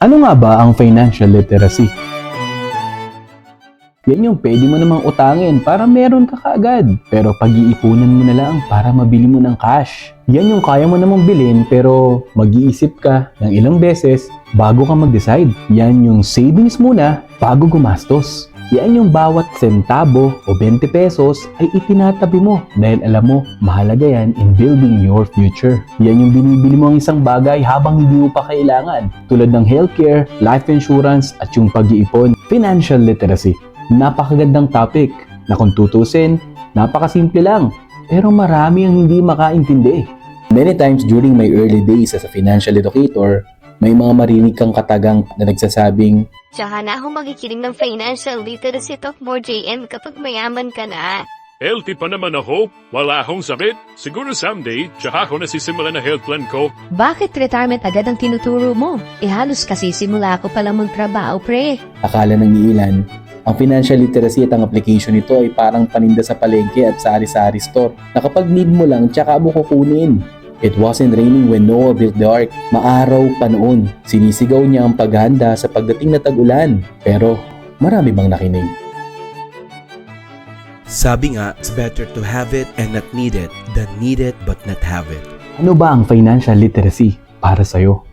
Ano nga ba ang financial literacy? Yan yung pwede mo namang utangin para meron ka kaagad. Pero pag-iipunan mo na lang para mabili mo ng cash. Yan yung kaya mo namang bilhin pero mag-iisip ka ng ilang beses bago ka mag-decide. Yan yung savings muna bago gumastos. Yan yung bawat sentabo o 20 pesos ay itinatabi mo dahil alam mo, mahalaga yan in building your future. Yan yung binibili mo ang isang bagay habang hindi mo pa kailangan tulad ng healthcare, life insurance at yung pag-iipon. Financial literacy. Napakagandang topic na kung tutusin, napakasimple lang pero marami ang hindi makaintindi. Many times during my early days as a financial educator, may mga marinig kang katagang na nagsasabing, Tsaka na ako magikiling ng financial literacy talk more JM kapag mayaman ka na. Healthy pa naman ako, wala akong sakit. Siguro someday, tsaka ako nasisimula na health plan ko. Bakit retirement agad ang tinuturo mo? Halos kasi simula ako palang magtrabaho, pre. akala ng iilan, ang financial literacy at ang application nito ay parang paninda sa palengke at sa sari-sari store na kapag need mo lang tsaka mo kukunin. It wasn't raining when Noah built the ark. Maaraw pa noon. Sinisigaw niya ang paghahanda sa pagdating na tag-ulan. Pero marami bang nakinig? Sabi nga, it's better to have it and not need it than need it but not have it. Ano ba ang financial literacy para sa'yo?